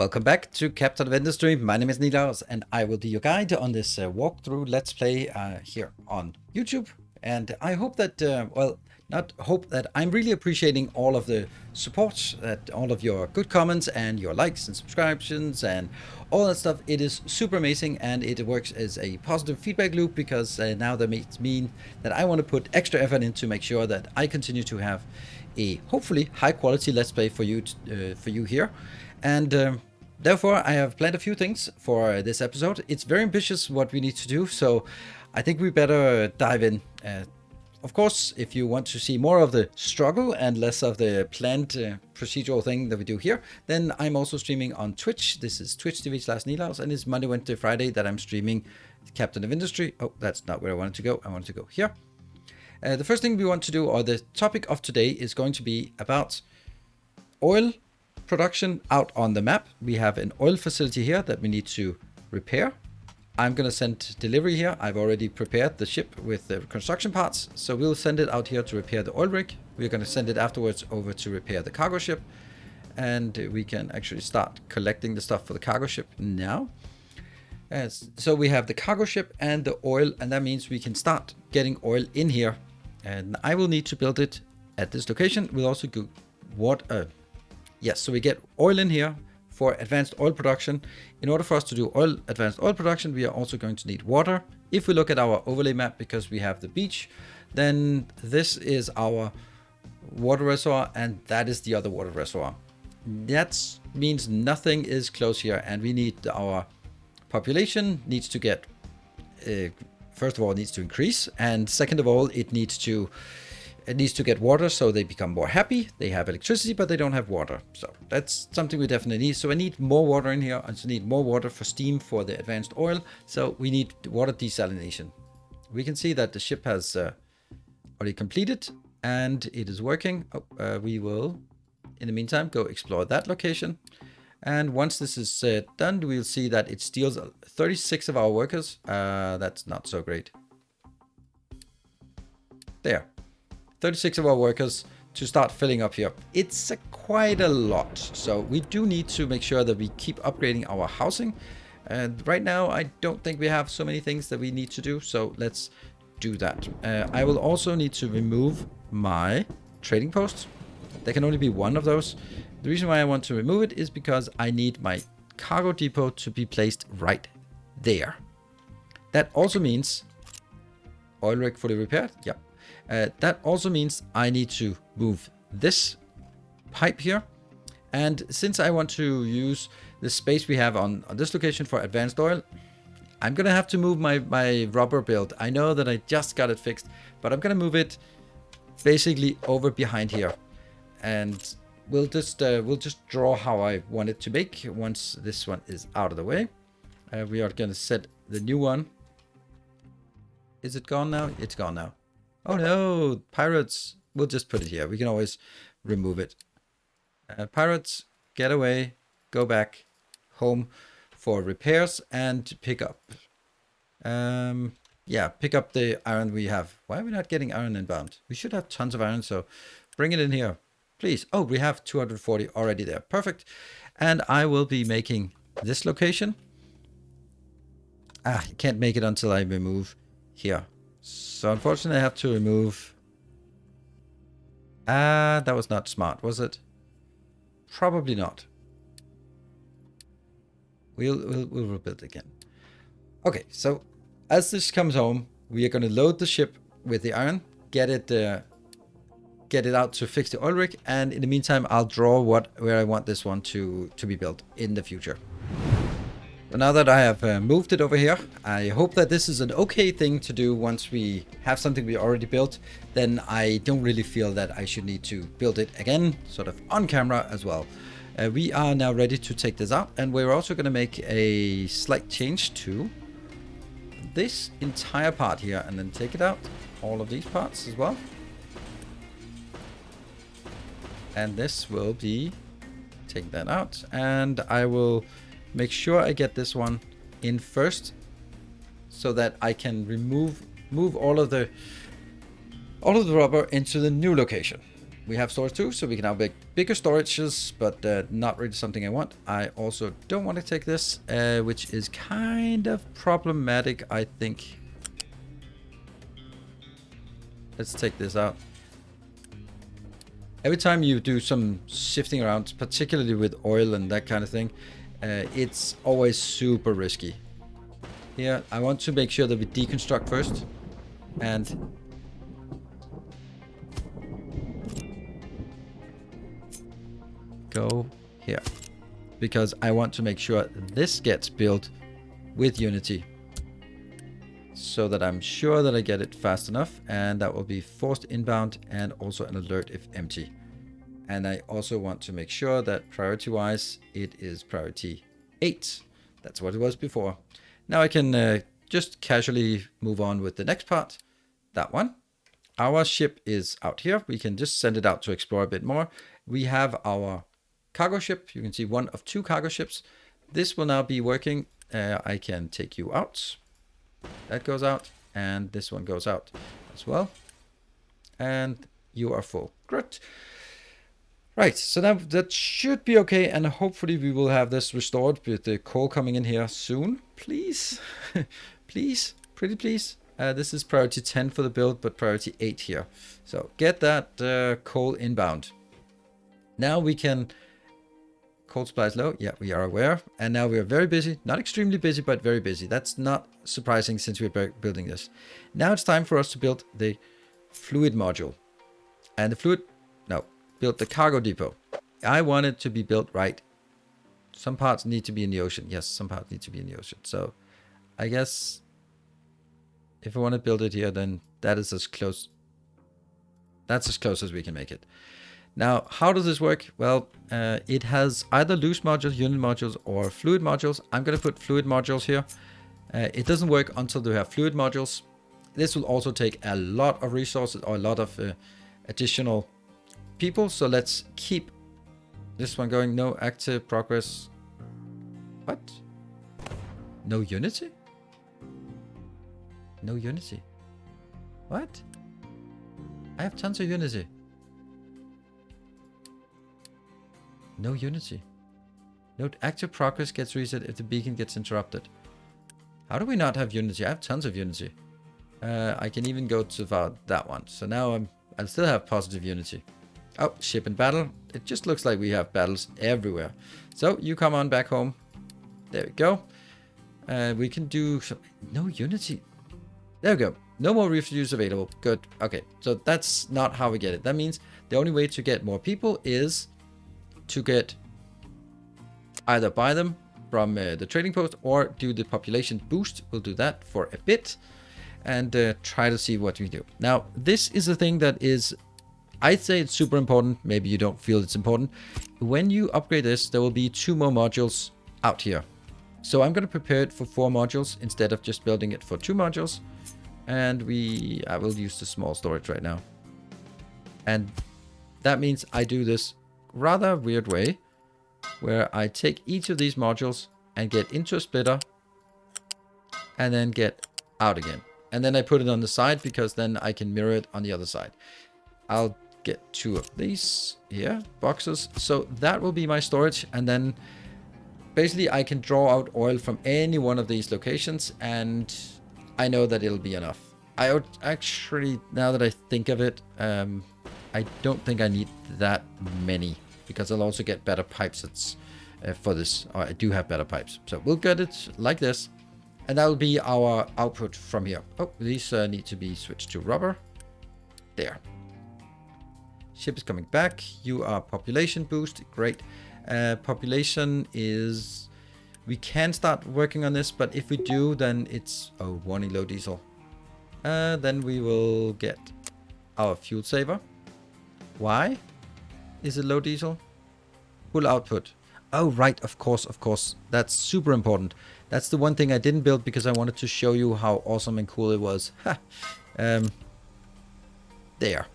Welcome back to Captain of Industry. My name is Nilaus and I will be your guide on this walkthrough Let's Play here on YouTube. And I hope that, I'm really appreciating all of the support, that all of your good comments and your likes and subscriptions and all that stuff. It is super amazing and it works as a positive feedback loop because now that makes mean that I want to put extra effort in to make sure that I continue to have a hopefully high quality Let's Play for you here. And therefore, I have planned a few things for this episode. It's very ambitious what we need to do, so I think we better dive in. Of course, if you want to see more of the struggle and less of the planned procedural thing that we do here, then I'm also streaming on Twitch. This is twitch.tv/Nilaus, and it's Monday, Wednesday, Friday that I'm streaming Captain of Industry. Oh, that's not where I wanted to go. I wanted to go here. The first thing we want to do, or the topic of today, is going to be about oil production out on the map. We have an oil facility here that we need to repair. I'm going to send delivery here. I've already prepared the ship with the construction parts, so we'll send it out here to repair the oil rig. We're going to send it afterwards over to repair the cargo ship, and we can actually start collecting the stuff for the cargo ship now. So we have the cargo ship and the oil, and that means we can start getting oil in here, and I will need to build it at this location. We'll also go so we get oil in here for advanced oil production. In order for us to do advanced oil production, we are also going to need water. If we look at our overlay map, because we have the beach, then this is our water reservoir and that is the other water reservoir. That means nothing is close here, and we need our population needs to get, first of all, it needs to increase, and second of all, it needs to get water so they become more happy. They have electricity, but they don't have water. So that's something we definitely need. So I need more water in here. I also need more water for steam for the advanced oil. So we need water desalination. We can see that the ship has already completed and it is working. We will, in the meantime, go explore that location. And once this is done, we'll see that it steals 36 of our workers. That's not so great. There. 36 of our workers to start filling up here. It's quite a lot. So we do need to make sure that we keep upgrading our housing. And right now, I don't think we have so many things that we need to do. So let's do that. I will also need to remove my trading posts. There can only be one of those. The reason why I want to remove it is because I need my cargo depot to be placed right there. That also means oil rig fully repaired. Yep. That also means I need to move this pipe here. And since I want to use the space we have on this location for advanced oil, I'm going to have to move my rubber build. I know that I just got it fixed, but I'm going to move it basically over behind here. And we'll just draw how I want it to make once this one is out of the way. We are going to set the new one. Is it gone now? It's gone now. Oh no, pirates. We'll just put it here. We can always remove it. Pirates, get away. Go back home for repairs and pick up. Pick up the iron we have. Why are we not getting iron inbound? We should have tons of iron, so bring it in here, please. Oh, we have 240 already there. Perfect. And I will be making this location. You can't make it until I remove here. So unfortunately I have to remove. That was not smart, was it? Probably not. We'll rebuild again. Okay, so as this comes home, we are going to load the ship with the iron, get it out to fix the oil rig, and in the meantime I'll draw where I want this one to be built in the future. So now that I have moved it over here, I hope that this is an okay thing to do once we have something we already built. Then I don't really feel that I should need to build it again, sort of on camera as well. We are now ready to take this out, and we're also going to make a slight change to this entire part here and then take it out, all of these parts as well. And this will be, take that out, and I will make sure I get this one in first so that I can move all of the rubber into the new location. we have storage too, so we can now make bigger storages, but not really something I want. I also don't want to take this, which is kind of problematic, I think. Let's take this out. Every time you do some shifting around, particularly with oil and that kind of thing, it's always super risky. Here, I want to make sure that we deconstruct first. And go here. Because I want to make sure this gets built with Unity. So that I'm sure that I get it fast enough, and that will be forced inbound and also an alert if empty. And I also want to make sure that priority wise it is priority 8. That's what it was before. Now I can just casually move on with the next part. That one. Our ship is out here. We can just send it out to explore a bit more. We have our cargo ship. You can see one of 2 cargo ships. This will now be working. I can take you out. That goes out, and this one goes out as well. And you are full. Great. Right, so that should be okay, and hopefully we will have this restored with the coal coming in here soon. Please. Please. Pretty please. This is priority 10 for the build, but priority 8 here. So get that coal inbound. Now we can... Coal supply is low. Yeah, we are aware. And now we are very busy. Not extremely busy, but very busy. That's not surprising since we're building this. Now it's time for us to build the fluid module. And the fluid... No. Build the cargo depot. I want it to be built right. Some parts need to be in the ocean. Yes, some parts need to be in the ocean. So I guess if I want to build it here, then that is as close... That's as close as we can make it. Now, how does this work? Well, it has either loose modules, unit modules, or fluid modules. I'm going to put fluid modules here. It doesn't work until we have fluid modules. This will also take a lot of resources or a lot of additional people. So let's keep this one going. No active progress. What? No Unity? No Unity. What? I have tons of Unity. No Unity. Note active progress gets reset if the beacon gets interrupted. How do we not have Unity? I have tons of Unity. I can even go to that one. So now I still have positive Unity. Oh, ship in battle. It just looks like we have battles everywhere. So you come on back home. There we go. We can do some... No Unity. There we go. No more refugees available. Good. Okay. So that's not how we get it. That means the only way to get more people is to get either buy them from the trading post or do the population boost. We'll do that for a bit and try to see what we do. Now, this is a thing that is, I'd say it's super important. Maybe you don't feel it's important. When you upgrade this, there will be 2 more modules out here. So I'm going to prepare it for 4 modules instead of just building it for 2 modules. And I will use the small storage right now. And that means I do this rather weird way where I take each of these modules and get into a splitter and then get out again. And then I put it on the side because then I can mirror it on the other side. I'll get 2 of these here, boxes. So that will be my storage. And then basically I can draw out oil from any one of these locations and I know that it'll be enough. I would actually, now that I think of it, I don't think I need that many because I'll also get better pipes for this. Or I do have better pipes. So we'll get it like this. And that'll be our output from here. Oh, these need to be switched to rubber. There. Ship is coming back. You are population boost. Great. Population is... We can start working on this, but if we do, then it's... Oh, warning, low diesel. Then we will get our fuel saver. Why is it low diesel? Full output. Oh, right. Of course, of course. That's super important. That's the one thing I didn't build because I wanted to show you how awesome and cool it was. There.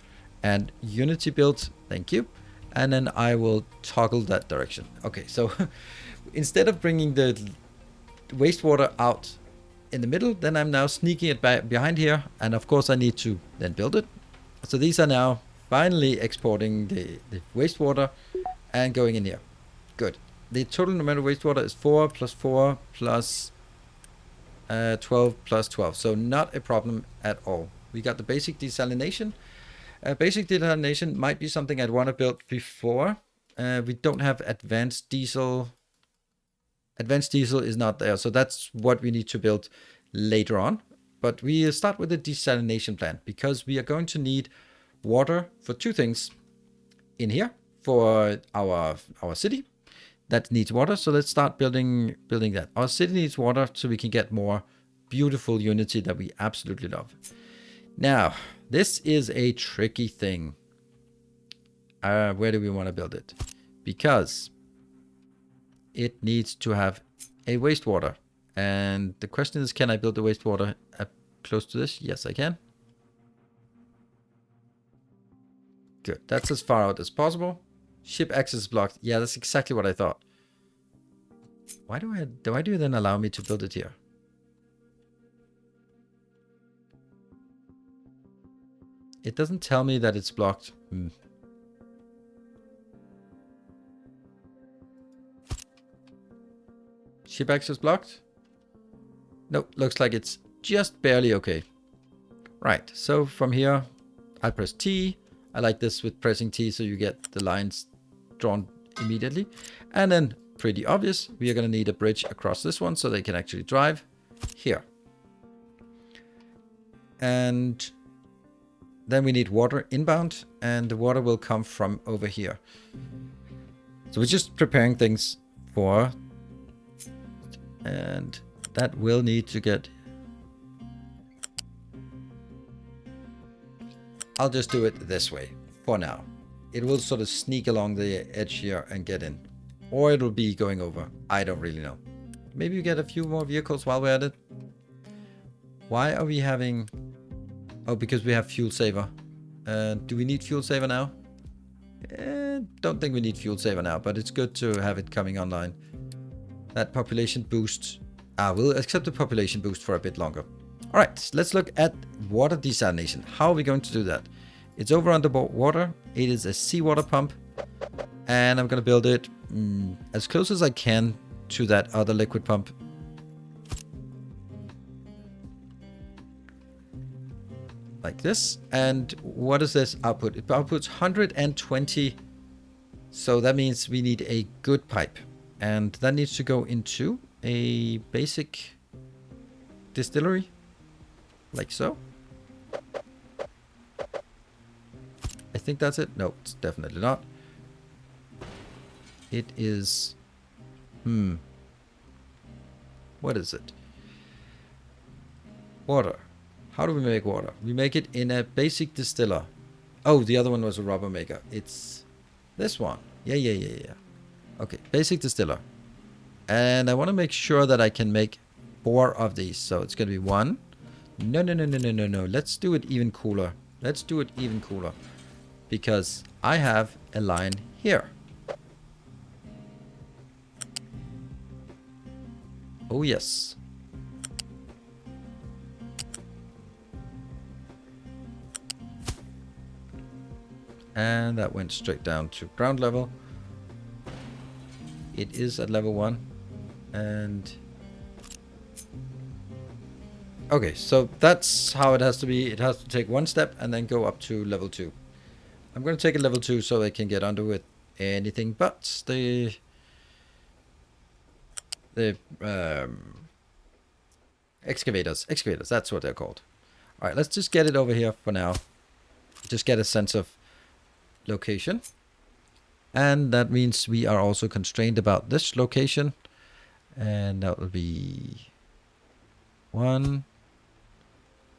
And Unity built. Thank you. And then I will toggle that direction. Okay, so instead of bringing the wastewater out in the middle, then I'm now sneaking it back behind here. And of course I need to then build it. So these are now finally exporting the wastewater and going in here. Good. The total amount of wastewater is 4 plus 4 plus 12 plus 12. So not a problem at all. We got the basic desalination. Basic desalination might be something I'd want to build before. We don't have advanced diesel. Advanced diesel is not there. So that's what we need to build later on. But we start with the desalination plant because we are going to need water for two things in here for our city that needs water. So let's start building that. Our city needs water so we can get more beautiful unity that we absolutely love. Now, this is a tricky thing. Where do we want to build it? Because it needs to have a wastewater. And the question is, can I build the wastewater close to this? Yes, I can. Good. That's as far out as possible. Ship access is blocked. Yeah, that's exactly what I thought. Why do you then allow me to build it here? It doesn't tell me that it's blocked. Ship access blocked? Nope, looks like it's just barely okay. Right, so from here, I press T. I like this with pressing T so you get the lines drawn immediately. And then, pretty obvious, we are going to need a bridge across this one so they can actually drive here. And then we need water inbound, and the water will come from over here. So we're just preparing things for, and that will need to get... I'll just do it this way for now. It will sort of sneak along the edge here and get in. Or it'll be going over. I don't really know. Maybe we get a few more vehicles while we're at it. Why are we having... Oh, because we have fuel saver. Do we need fuel saver now? Don't think we need fuel saver now, but it's good to have it coming online. That population boost. We'll accept the population boost for a bit longer. All right, let's look at water desalination. How are we going to do that? It's over under water. It is a seawater pump. And I'm going to build it as close as I can to that other liquid pump. Like this. And what does this output? It outputs 120. So that means we need a good pipe. And that needs to go into a basic distillery. Like so. I think that's it. No, it's definitely not. It is... What is it? Water. How do we make water? We make it in a basic distiller. Oh, the other one was a rubber maker. It's this one. Yeah. Okay, basic distiller. And I want to make sure that I can make 4 of these. So it's going to be 1. No. Let's do it even cooler. Because I have a line here. Oh, yes. And that went straight down to ground level. It is at level 1. And... Okay, so that's how it has to be. It has to take 1 step and then go up to level 2. I'm going to take it level 2 so I can get under with anything but the excavators. Excavators, that's what they're called. All right, let's just get it over here for now. Just get a sense of location. And that means we are also constrained about this location. And that will be 1,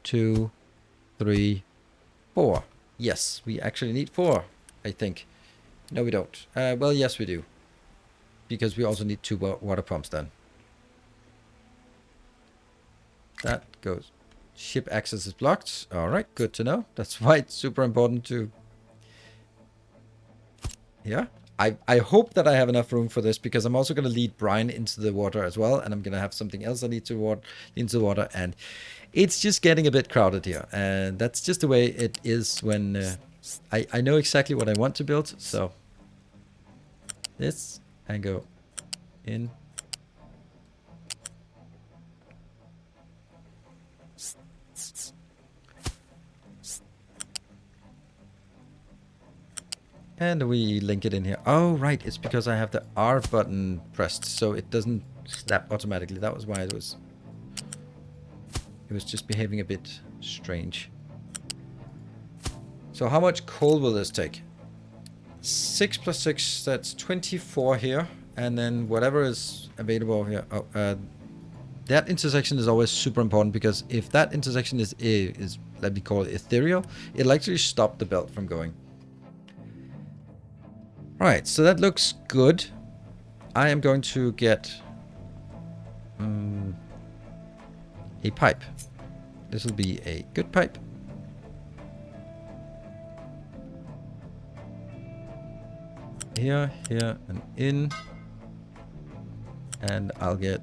2, 3, 4. Yes, we actually need 4, I think. No, we don't. Well, yes, we do. Because we also need 2 water pumps then. That goes. Ship access is blocked. All right, good to know. That's why it's super important to... Yeah. I hope that I have enough room for this because I'm also going to lead Brian into the water as well. And I'm going to have something else I need to into the water. And it's just getting a bit crowded here. And that's just the way it is when I know exactly what I want to build, so this and go in. And we link it in here. Oh, right. It's because I have the R button pressed, so it doesn't snap automatically. That was why it was just behaving a bit strange. So how much coal will this take? 6 plus 6, that's 24 here. And then whatever is available here. Oh, that intersection is always super important, because if that intersection is let me call it ethereal, it'll actually stop the belt from going. Right, so that looks good. I am going to get a pipe. This will be a good pipe. Here, here, and in. And I'll get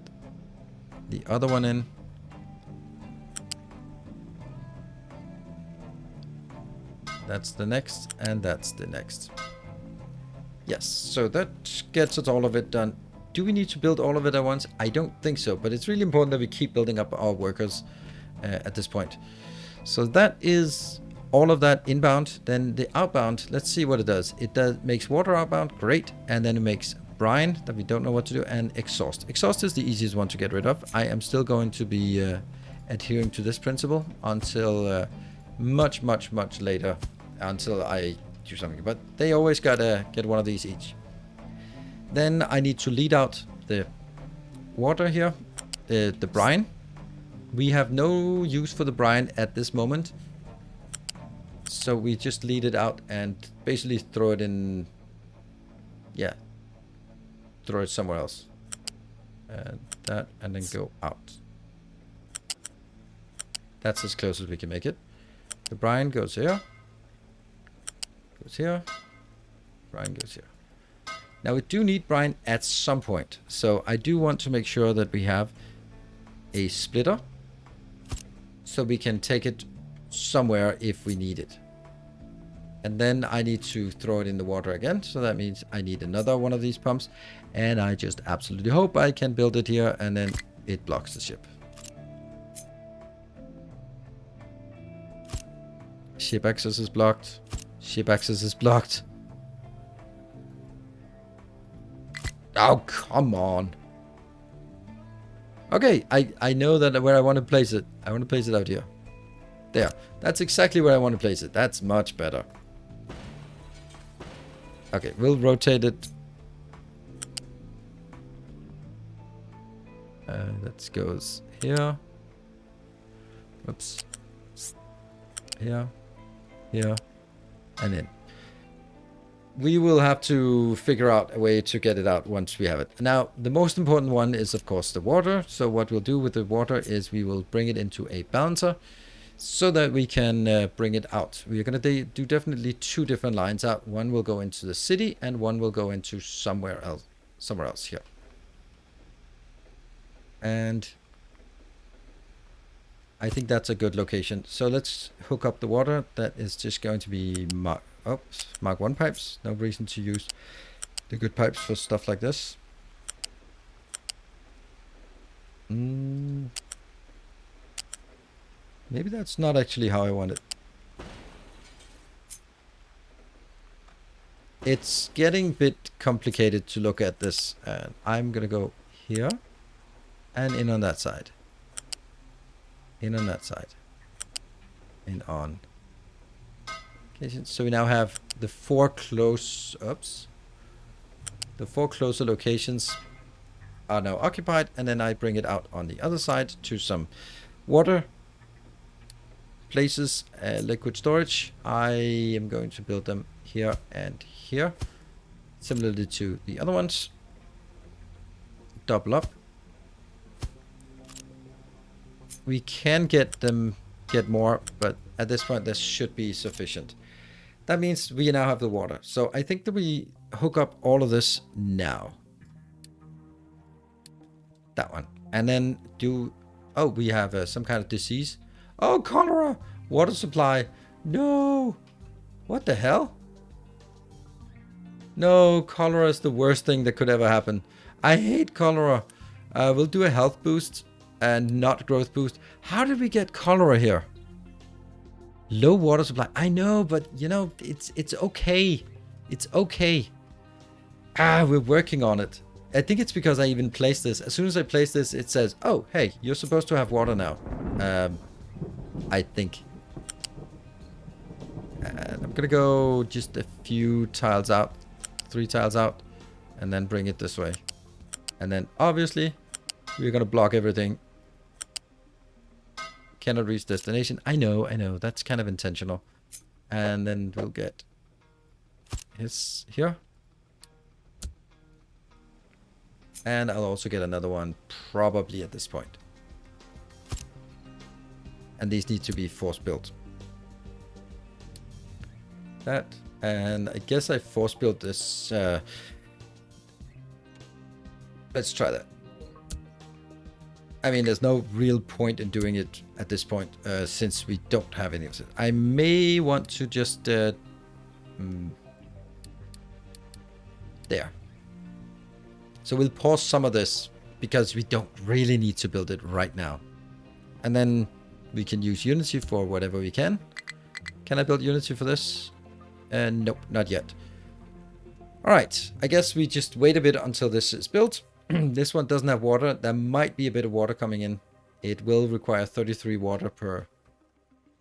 the other one in. That's the next, and that's the next. Yes, so that gets us all of it done. Do we need to build all of it at once? I don't think so, but it's really important that we keep building up our workers at this point. So that is all of that inbound. Then the outbound, let's see what it does. It makes water outbound, great. And then it makes brine that we don't know what to do, and exhaust. Exhaust is the easiest one to get rid of. I am still going to be adhering to this principle until much later, until I do something, but they always gotta get one of these each. Then I need to lead out the water here, the brine. We have no use for the brine at this moment, so we just lead it out and basically throw it in, yeah, throw it somewhere else, and that, and then go out. That's as close as we can make it. The brine goes here. Goes here, brine goes here. Now we do need brine at some point, so I do want to make sure that we have a splitter so we can take it somewhere if we need it. And then I need to throw it in the water again, so that means I need another one of these pumps, and I just absolutely hope I can build it here, and then it blocks the ship. Ship access is blocked. Ship access is blocked. Oh, come on. Okay, I know that where I want to place it. I want to place it out here. There. That's exactly where I want to place it. That's much better. Okay, we'll rotate it. That goes here. Oops. Here. Here. And in. We will have to figure out a way to get it out once we have it. Now, the most important one is, of course, the water. So what we'll do with the water is we will bring it into a balancer so that we can bring it out. We're going to do definitely 2 different lines out. One will go into the city and one will go into somewhere else here. And I think that's a good location. So let's hook up the water. That is just going to be Mark 1 pipes. No reason to use the good pipes for stuff like this. Maybe that's not actually how I want it. It's getting a bit complicated to look at this. And I'm going to go here and in on that side. In on that side. In on. Okay, so we now have the 4 close. Oops. The 4 closer locations are now occupied, and then I bring it out on the other side to some water places, liquid storage. I am going to build them here and here, similarly to the other ones. Double up. We can get more, but at this point this should be sufficient. That means we now have the water. So I think that we hook up all of this now. That one. And then oh, we have some kind of disease. Oh, cholera! Water supply. No! What the hell? No, cholera is the worst thing that could ever happen. I hate cholera. We'll do a health boost and not growth boost. How did we get cholera here? Low water supply. I know, but you know, it's okay. It's okay. We're working on it. I think it's because I even placed this. As soon as I place this, it says, oh, hey, you're supposed to have water now. I think. And I'm gonna go just a few tiles out. 3 tiles out. And then bring it this way. And then, obviously, we're gonna block everything. Cannot reach destination. I know. That's kind of intentional. And then we'll get his here. And I'll also get another one probably at this point. And these need to be force built. That. And I guess I force built this. Let's try that. I mean, there's no real point in doing it at this point, since we don't have any of it. I may want to just... there. So we'll pause some of this, because we don't really need to build it right now. And then we can use Unity for whatever we can. Can I build Unity for this? Nope, not yet. Alright, I guess we just wait a bit until this is built. This one doesn't have water. There might be a bit of water coming in. It will require 33 water per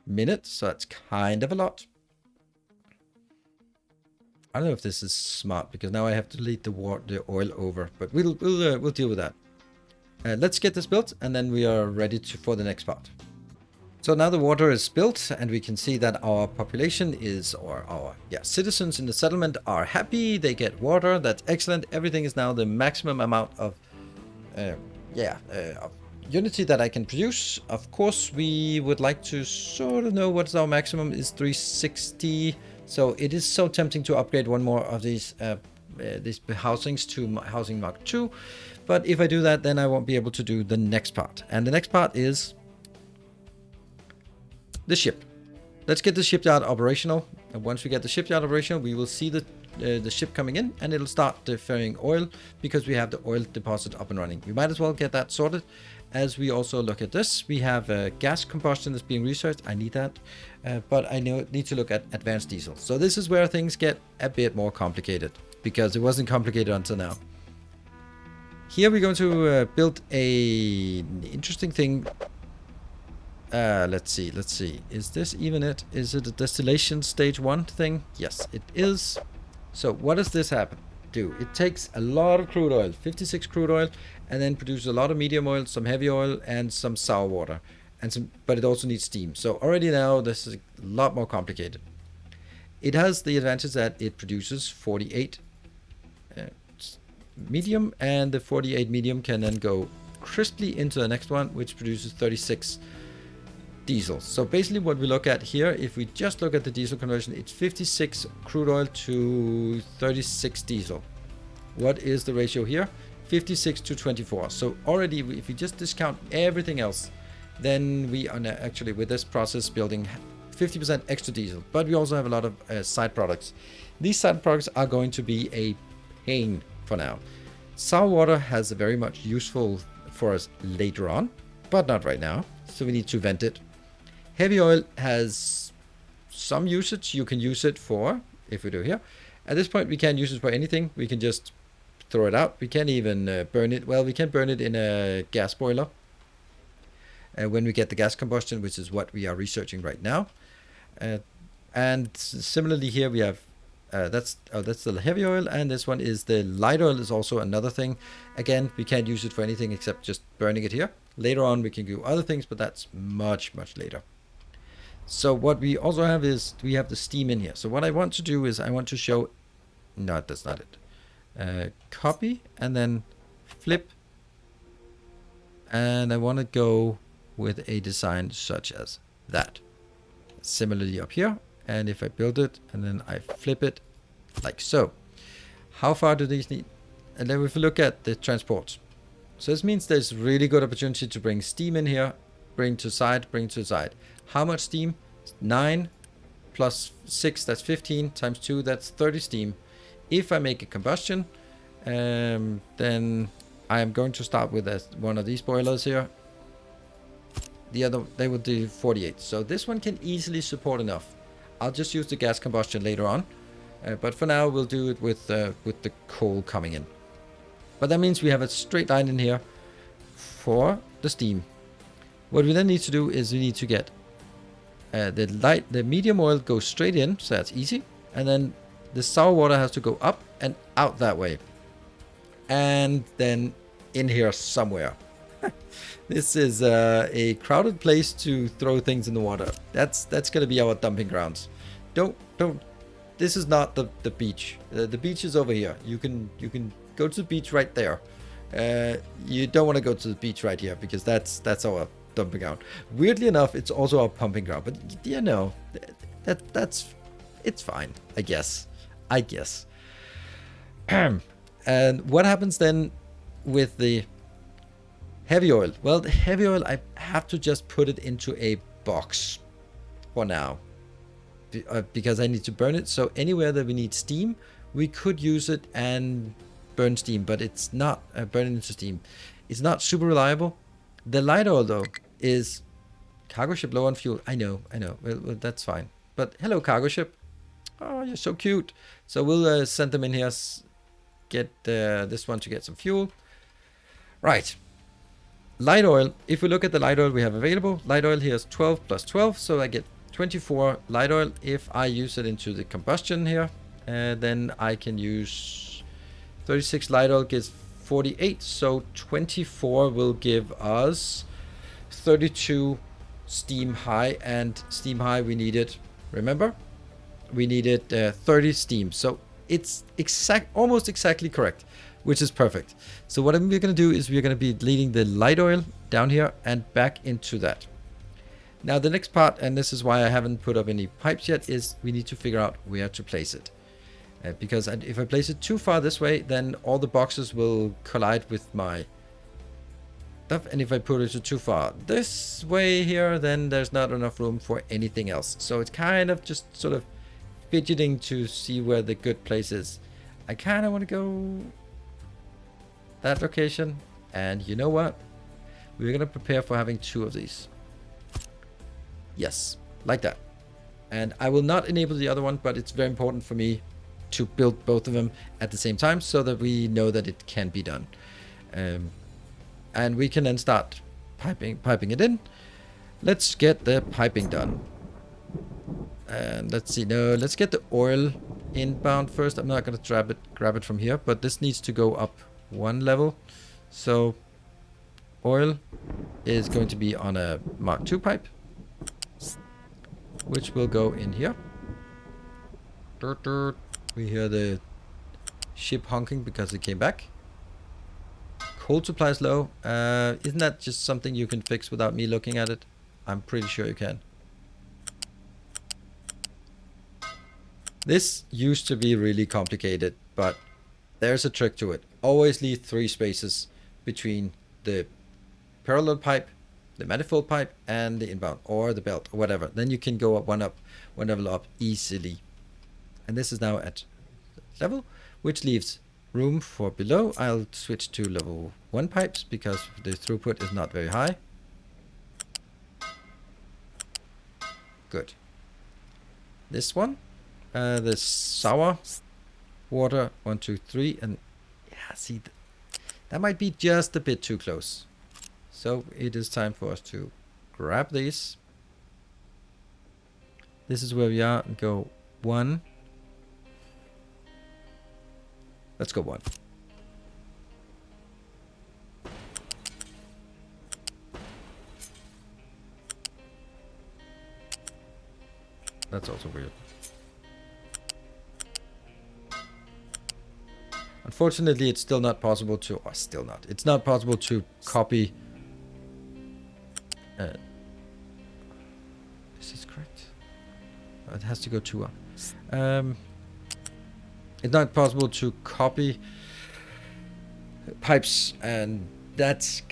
minute, so that's kind of a lot. I don't know if this is smart, because now I have to lead the oil over, but we'll deal with that. Let's get this built, and then we are ready for the next part. So now the water is built, and we can see that our population is, or our citizens in the settlement are happy. They get water. That's excellent. Everything is now the maximum amount of Unity that I can produce. Of course, we would like to sort of know what's our maximum is 360. So it is so tempting to upgrade one more of these housings to housing Mark 2. But if I do that, then I won't be able to do the next part. And the next part is the ship. Let's get the shipyard operational. And once we get the shipyard operational, we will see the ship coming in, and it'll start ferrying oil, because we have the oil deposit up and running. We might as well get that sorted. As we also look at this, we have gas combustion that's being researched. I need that, but I need to look at advanced diesel. So this is where things get a bit more complicated, because it wasn't complicated until now. Here we're going to build an interesting thing. Let's see. Is this even it? Is it a distillation stage 1 thing? Yes, it is. So what does this do? It takes a lot of crude oil, 56 crude oil, and then produces a lot of medium oil, some heavy oil, and some sour water. But it also needs steam. So already now this is a lot more complicated. It has the advantage that it produces 48 medium, and the 48 medium can then go crisply into the next one, which produces 36 diesel. So basically what we look at here, if we just look at the diesel conversion, it's 56 crude oil to 36 diesel. What is the ratio here? 56 to 24. So already, if we just discount everything else, then we are actually with this process building 50% extra diesel. But we also have a lot of side products. These side products are going to be a pain for now. Sour water has a very much useful for us later on, but not right now. So we need to vent it. Heavy oil has some usage. You can use it for, if we do here, at this point we can't use it for anything. We can just throw it out. We can't even burn it. Well, we can burn it in a gas boiler when we get the gas combustion, which is what we are researching right now. And similarly here we have that's the heavy oil, and this one is the light oil, is also another thing. Again, we can't use it for anything except just burning it here. Later on we can do other things, but that's much later. So what we also have is we have the steam in here. So what I want to do is I want to show, no, that's not it. Copy and then flip, and I want to go with a design such as that. Similarly up here, and if I build it and then I flip it like so, how far do these need? And then if we look at the transport, so this means there's really good opportunity to bring steam in here, bring to side. How much steam? 9, plus 6, that's 15, times 2, that's 30 steam. If I make a combustion, then I am going to start with one of these boilers here. The other, they will do 48. So this one can easily support enough. I'll just use the gas combustion later on. But for now, we'll do it with the coal coming in. But that means we have a straight line in here for the steam. What we then need to do is we need to get the medium oil goes straight in, so that's easy. And then the sour water has to go up and out that way. And then in here somewhere. This is a crowded place to throw things in the water. That's going to be our dumping grounds. Don't. This is not the beach. The beach is over here. You can go to the beach right there. You don't want to go to the beach right here because that's our dumping ground. Weirdly enough, it's also our pumping ground. But you know, it's fine. I guess. And what happens then with the heavy oil? Well, the heavy oil, I have to just put it into a box for now. Because I need to burn it. So anywhere that we need steam, we could use it and burn steam, but it's not burning into steam. It's not super reliable. The light oil though is cargo ship low on fuel. I know. Well, that's fine. But hello, cargo ship. Oh, you're so cute. So we'll send them in here. Get this one to get some fuel. Right. Light oil. If we look at the light oil we have available, light oil here is 12 plus 12, so I get 24 light oil. If I use it into the combustion here, then I can use 36 light oil gives 48, so 24 will give us 32 steam high, and steam high we needed, remember, we needed 30 steam, so it's almost exactly correct, which is perfect. So what we're going to do is we're going to be leading the light oil down here and back into that. Now the next part, and this is why I haven't put up any pipes yet, is we need to figure out where to place it. Because if I place it too far this way, then all the boxes will collide with my stuff. And if I put it too far this way here, then there's not enough room for anything else. So it's kind of just sort of fidgeting to see where the good place is. I kind of want to go that location. And you know what? We're going to prepare for having 2 of these. Yes, like that. And I will not enable the other one, but it's very important for me to build both of them at the same time so that we know that it can be done. And we can then start piping it in. Let's get the piping done. And let's see, no, let's get the oil inbound first. I'm not going to grab it from here, but this needs to go up 1 level. So oil is going to be on a Mark II pipe, which will go in here. We hear the ship honking because it came back. Coal supply is low. Isn't that just something you can fix without me looking at it? I'm pretty sure you can. This used to be really complicated, but there's a trick to it. Always leave 3 spaces between the parallel pipe, the manifold pipe, and the inbound, or the belt, or whatever. Then you can go up one level up easily. And this is now at level, which leaves room for below. I'll switch to level 1 pipes because the throughput is not very high. Good. This one, the sour water, 1, 2, 3, and yeah, see, that might be just a bit too close. So it is time for us to grab these. This is where we are, and go 1. Let's go 1. That's also weird. Unfortunately, it's still not possible to, or still not, it's not possible to copy. Is this correct? Oh, it has to go 2. It's not possible to copy pipes, and that's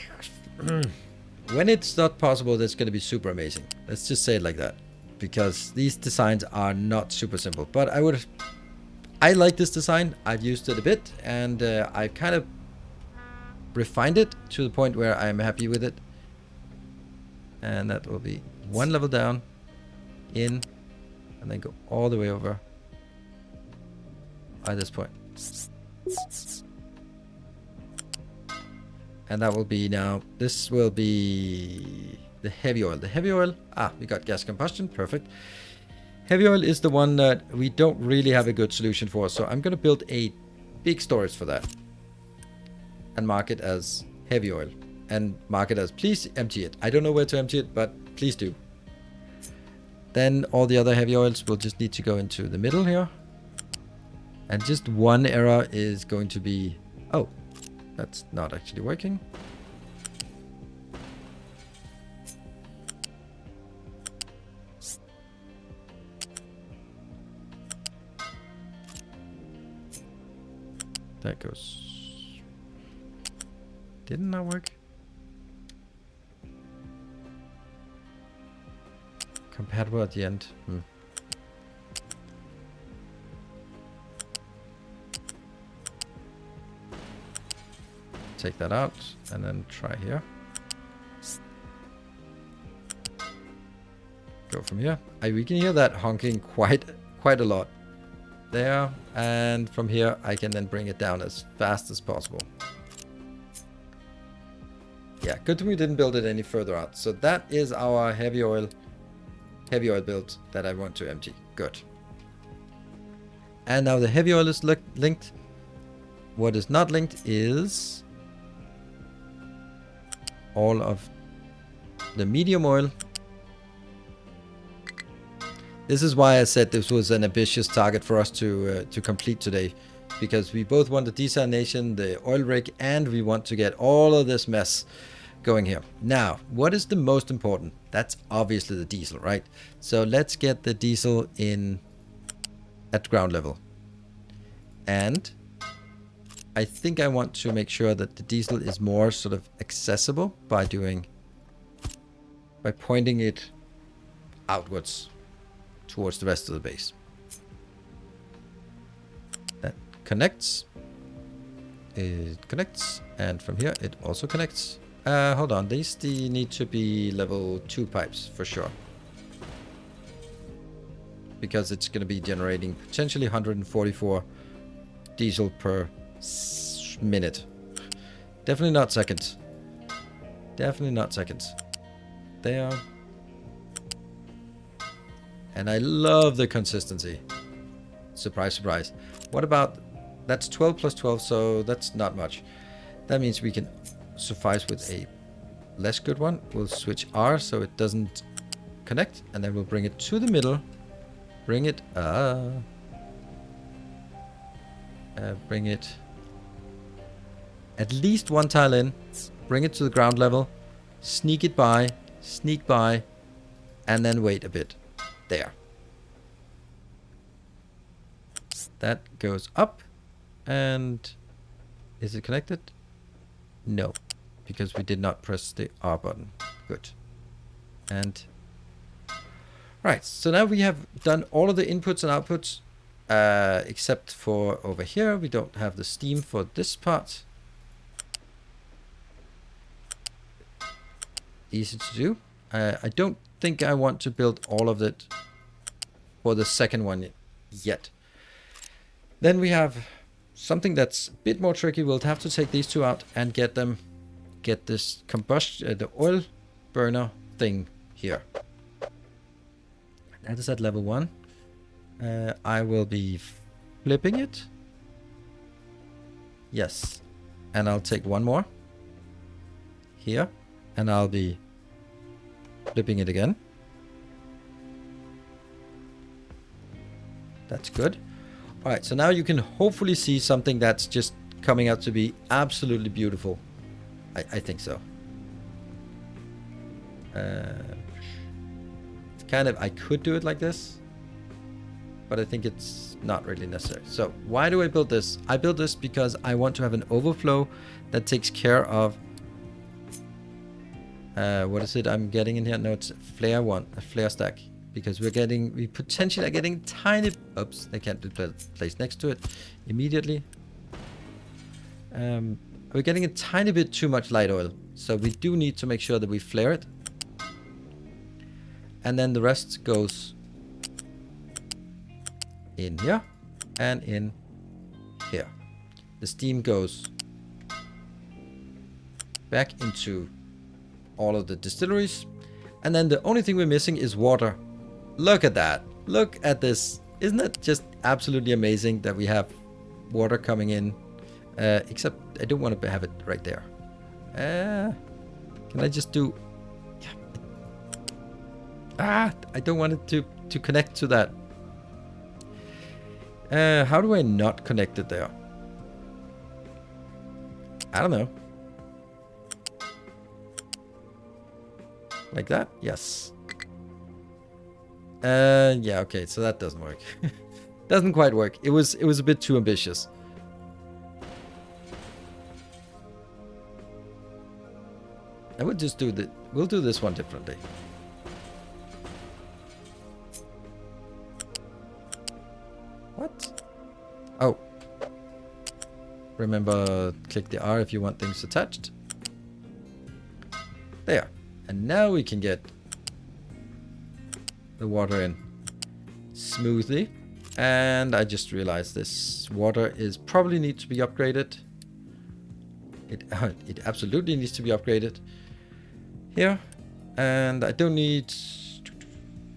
when it's not possible, that's going to be super amazing. Let's just say it like that. because these designs are not super simple. But I like this design. I've used it a bit, and I've kind of refined it to the point where I'm happy with it. And that will be one level down, in, and then go all the way over at this point. And that will be now, this will be the heavy oil. The heavy oil, we got gas combustion, perfect. Heavy oil is the one that we don't really have a good solution for, so I'm going to build a big storage for that. And mark it as heavy oil. And mark it as, please empty it. I don't know where to empty it, but please do. Then all the other heavy oils will just need to go into the middle here. And just one error is going to be, oh, that's not actually working. That goes, didn't that work? Compatible at the end. Take that out and then try here. Go from here. We can hear that honking quite a lot there, and from here I can then bring it down as fast as possible. Yeah, good thing we didn't build it any further out. So that is our heavy oil build that I want to empty. Good. And now the heavy oil is linked. What is not linked is all of the medium oil. This is why I said this was an ambitious target for us to complete today, because we both want the desalination, the oil rig, and we want to get all of this mess going here. Now, what is the most important? That's obviously the diesel, right? So let's get the diesel in at ground level. And I think I want to make sure that the diesel is more sort of accessible by pointing it outwards towards the rest of the base. That connects. It connects, and from here it also connects. Hold on, these need to be level 2 pipes for sure, because it's going to be generating potentially 144 diesel per minute. Definitely not seconds. Definitely not seconds. There. And I love the consistency. Surprise, surprise. What about, that's 12 plus 12, so that's not much. That means we can suffice with a less good one. We'll switch R so it doesn't connect, and then we'll bring it to the middle. Bring it at least one tile in. Bring it to the ground level. Sneak by, and then wait a bit. There. That goes up, and is it connected? No, because we did not press the R button. Good. And right, so now we have done all of the inputs and outputs, except for over here. We don't have the steam for this part. Easy to do. I don't think I want to build all of it for the second one yet. Then we have something that's a bit more tricky. We'll have to take these two out and get this combustion, the oil burner thing here. That is at level 1. I will be flipping it. Yes. And I'll take one more here, and I'll be flipping it again. That's good. All right, so now you can hopefully see something that's just coming out to be absolutely beautiful. I think so. It's kind of, I could do it like this, but I think it's not really necessary. So why do I build this? I build this because I want to have an overflow that takes care of what is it I'm getting in here? No, it's a flare stack. because we potentially are getting tiny. Oops, they can't be placed next to it immediately. We're getting a tiny bit too much light oil, so we do need to make sure that we flare it, and then the rest goes in here and in here. The steam goes back into all of the distilleries, and then the only thing we're missing is water. Look at that. Look at this. Isn't it just absolutely amazing that we have water coming in? Except I don't want to have it right there. Can I just do... I don't want it to connect to that. How do I not connect it there? I don't know. Like that? Yes. Yeah, okay, so that doesn't work. Doesn't quite work. It was a bit too ambitious. I would just do the... We'll do this one differently. What? Oh. Remember, click the R if you want things attached. There. And now we can get the water in smoothly. And I just realized this water is probably needs to be upgraded. It absolutely needs to be upgraded. Here. And I don't need...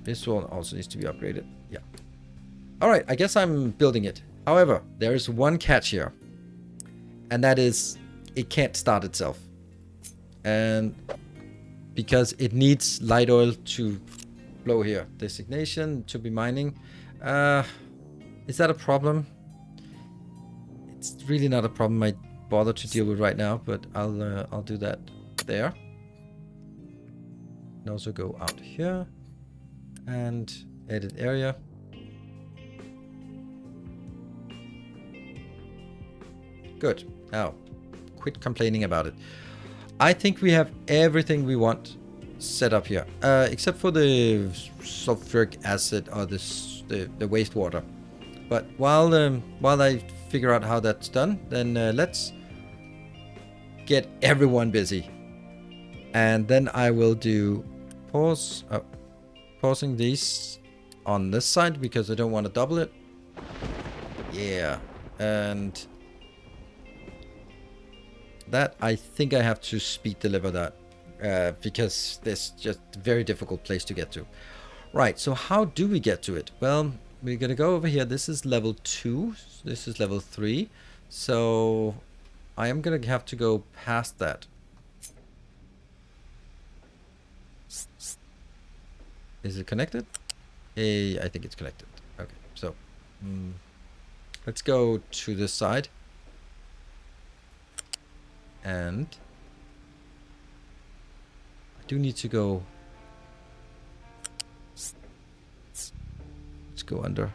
This one also needs to be upgraded. Yeah. Alright, I guess I'm building it. However, there is one catch here. And that is, it can't start itself. And because it needs light oil to flow here. Designation to be mining. Is that a problem? It's really not a problem I bother to deal with right now, but I'll do that there. And also go out here and edit area. Good. Now, quit complaining about it. I think we have everything we want set up here, except for the sulfuric acid or the wastewater. But while I figure out how that's done, then let's get everyone busy. And then I will do pausing these on this side because I don't want to double it. Yeah, and that I think I have to speed deliver that because this is just a very difficult place to get to. Right, so how do we get to it? Well, we're gonna go over here. This is level 2. This is level 3. So I am gonna have to go past that. Is it connected? I think it's connected. Okay, so let's go to this side. And I do need to go. Let's go under.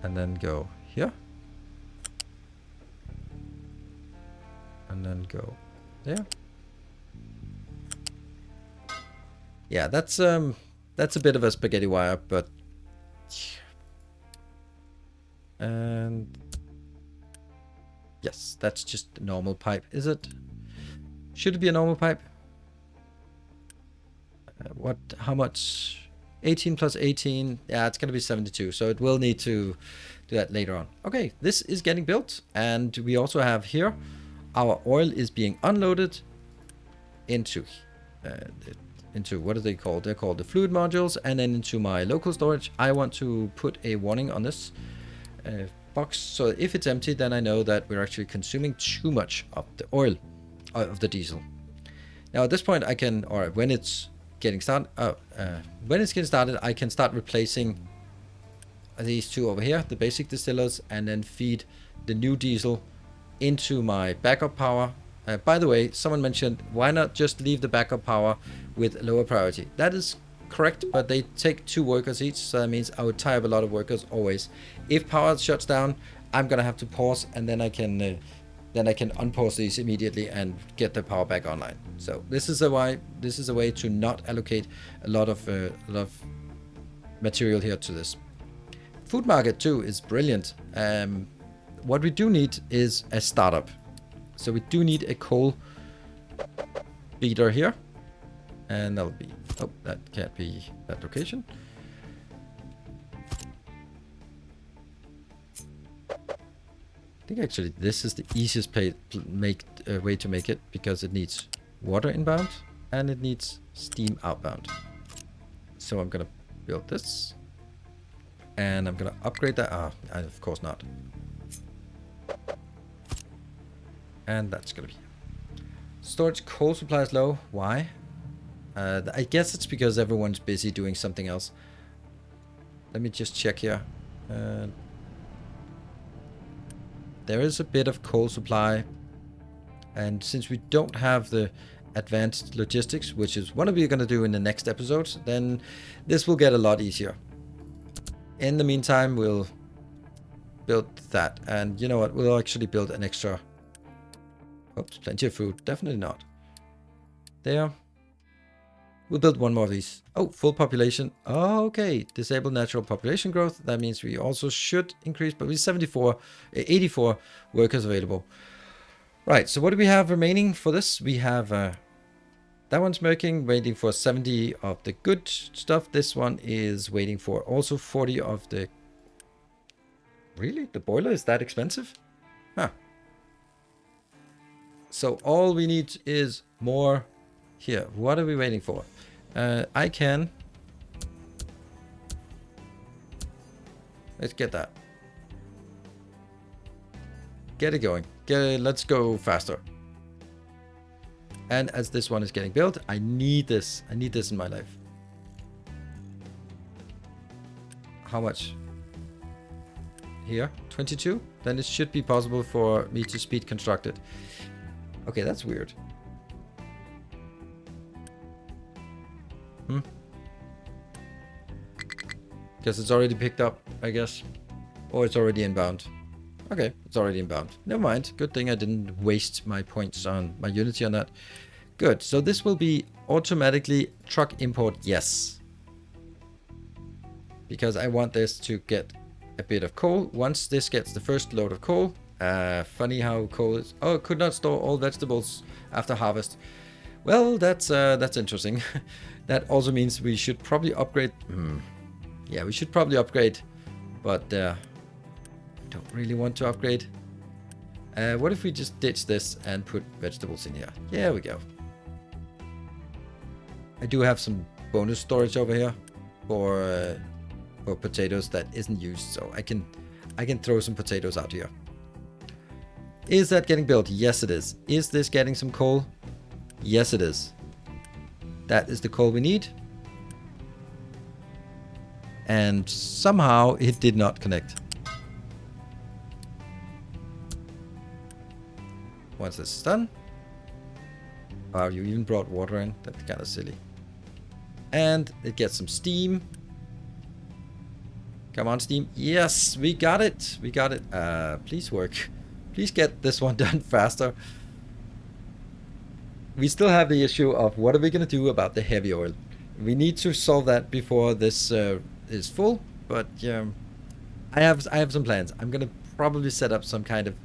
And then go here. And then go there. Yeah, that's a bit of a spaghetti wire, but and yes, that's just a normal pipe, is it? Should it be a normal pipe? How much? 18 plus 18. Yeah, it's going to be 72. So it will need to do that later on. Okay, this is getting built. And we also have here, our oil is being unloaded into what are they called? They're called the fluid modules, and then into my local storage. I want to put a warning on this box, so if it's empty, then I know that we're actually consuming too much of the oil, of the diesel. Now at this point, I can, or when it's getting started, I can start replacing these two over here, the basic distillers, and then feed the new diesel into my backup power. By the way, someone mentioned, why not just leave the backup power with lower priority? That is correct, but they take 2 workers each, so that means I would tie up a lot of workers always. If power shuts down, I'm gonna have to pause, and then I can then I can unpause these immediately and get the power back online. So this is a way to not allocate a lot of material here to this. Food market too is brilliant. What we do need is a startup. So we do need a coal feeder here. And that'll be, oh, that can't be that location. I think actually this is the easiest way to make it, because it needs water inbound and it needs steam outbound. So I'm gonna build this and I'm gonna upgrade that. Of course not. And that's gonna be storage. Coal supply is low. Why? I guess it's because everyone's busy doing something else. Let me just check here. There is a bit of coal supply, and since we don't have the advanced logistics, which is what we're going to do in the next episodes, then this will get a lot easier. In the meantime, we'll build that, and you know what, we'll actually build an extra. Oops, plenty of food. Definitely not. There. We'll build one more of these. Oh, full population. Oh, okay. Disable natural population growth. That means we also should increase, but we 84 workers available. Right, so what do we have remaining for this? We have that one's working, waiting for 70 of the good stuff. This one is waiting for also 40 of the... Really? The boiler is that expensive? Huh. So all we need is more here. What are we waiting for? I can... Let's get that. Get it going. Let's go faster. And as this one is getting built, I need this. I need this in my life. How much? Here, 22. Then it should be possible for me to speed construct it. Okay, that's weird. Because it's already picked up, I guess. Or it's already inbound. Okay, it's already inbound. Never mind. Good thing I didn't waste my points on my Unity on that. Good. So this will be automatically truck import, yes. Because I want this to get a bit of coal. Once this gets the first load of coal. Funny how coal is... Oh, it could not store all vegetables after harvest. Well, that's interesting. That also means we should probably upgrade... Yeah, we should probably upgrade, but don't really want to upgrade. What if we just ditch this and put vegetables in here? There we go. I do have some bonus storage over here for potatoes that isn't used, so I can throw some potatoes out here. Is that getting built? Yes, it is. Is this getting some coal? Yes, it is. That is the coal we need. And somehow it did not connect. Once this is done. Wow, you even brought water in. That's kind of silly. And it gets some steam. Come on, steam. Yes, we got it. We got it. Please work. Please get this one done faster. We still have the issue of what are we going to do about the heavy oil. We need to solve that before this is full, but I have some plans. I'm gonna probably set up some kind of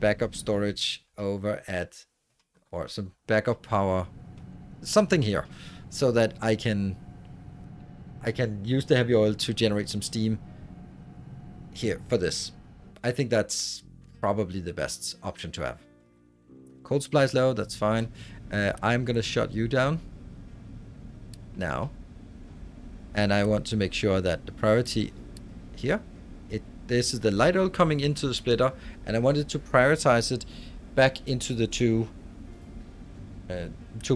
backup storage over at, or some backup power, something here, so that I can use the heavy oil to generate some steam here for this. I think that's probably the best option to have. Coal supply is low, that's fine. I'm gonna shut you down now, and I want to make sure that the priority here, this is the light oil coming into the splitter, and I wanted to prioritize it back into the two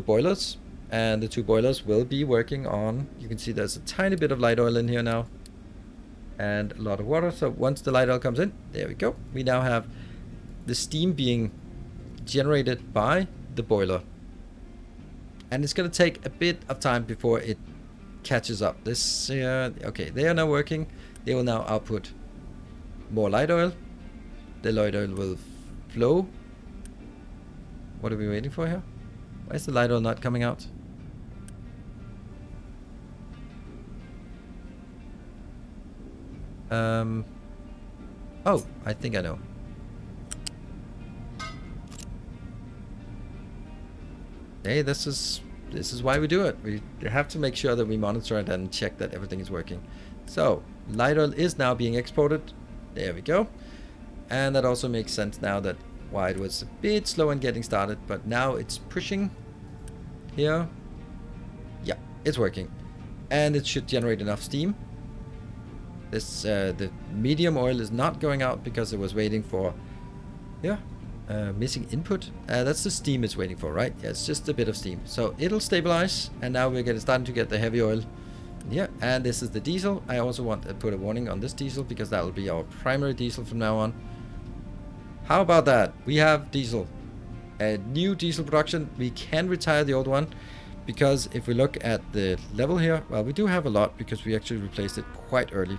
boilers, and the two boilers will be working on, you can see there's a tiny bit of light oil in here now and a lot of water. So once the light oil comes in, there we go, we now have the steam being generated by the boiler. And it's going to take a bit of time before it catches up. This, okay, they are now working. They will now output more light oil. The light oil will flow. What are we waiting for here? Why is the light oil not coming out? Oh, I think I know. Hey, this is why we do it. We have to make sure that we monitor it and check that everything is working. So, light oil is now being exported. There we go. And that also makes sense now that why it was a bit slow in getting started, but now it's pushing here. Yeah, it's working. And it should generate enough steam. This the medium oil is not going out because it was waiting for missing input. That's the steam it's waiting for, right? Yeah, it's just a bit of steam. So it'll stabilize, and now we're starting to get the heavy oil. Yeah, and this is the diesel. I also want to put a warning on this diesel because that will be our primary diesel from now on. How about that? We have diesel. A new diesel production. We can retire the old one because if we look at the level here, well, we do have a lot because we actually replaced it quite early.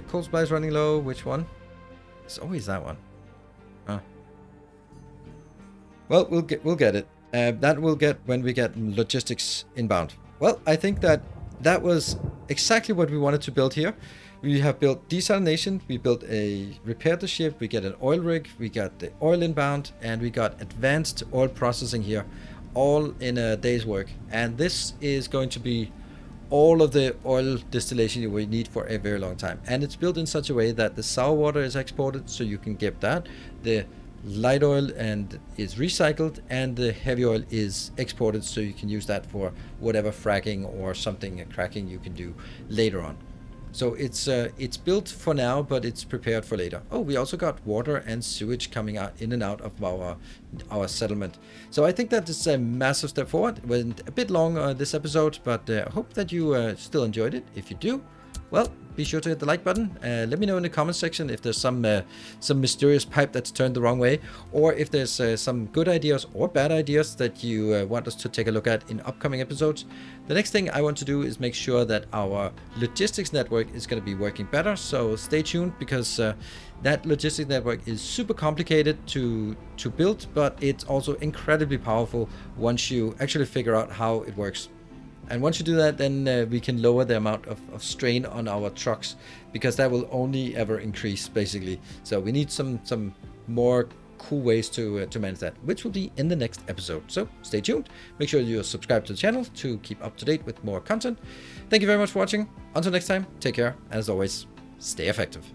Coal supply is running low. Which one? It's always that one. Well, we'll get it. That we'll get when we get logistics inbound. Well, I think that was exactly what we wanted to build here. We have built desalination, we repaired the ship, we get an oil rig, we got the oil inbound, and we got advanced oil processing here, all in a day's work. And this is going to be all of the oil distillation you will need for a very long time. And it's built in such a way that the sour water is exported, so you can get that. The light oil and is recycled, and the heavy oil is exported, so you can use that for whatever fracking or something cracking you can do later on. So it's built for now, but it's prepared for later. Oh, we also got water and sewage coming out in and out of our settlement. So I think that is a massive step forward. It went a bit long this episode, but I hope that you still enjoyed it. If you do, well, be sure to hit the like button. Let me know in the comment section if there's some mysterious pipe that's turned the wrong way, or if there's some good ideas or bad ideas that you want us to take a look at in upcoming episodes. The next thing I want to do is make sure that our logistics network is going to be working better. So stay tuned, because that logistics network is super complicated to build, but it's also incredibly powerful once you actually figure out how it works. And once you do that, then we can lower the amount of strain on our trucks, because that will only ever increase, basically. So we need some more cool ways to manage that, which will be in the next episode. So stay tuned. Make sure you subscribe to the channel to keep up to date with more content. Thank you very much for watching. Until next time, take care. And as always, stay effective.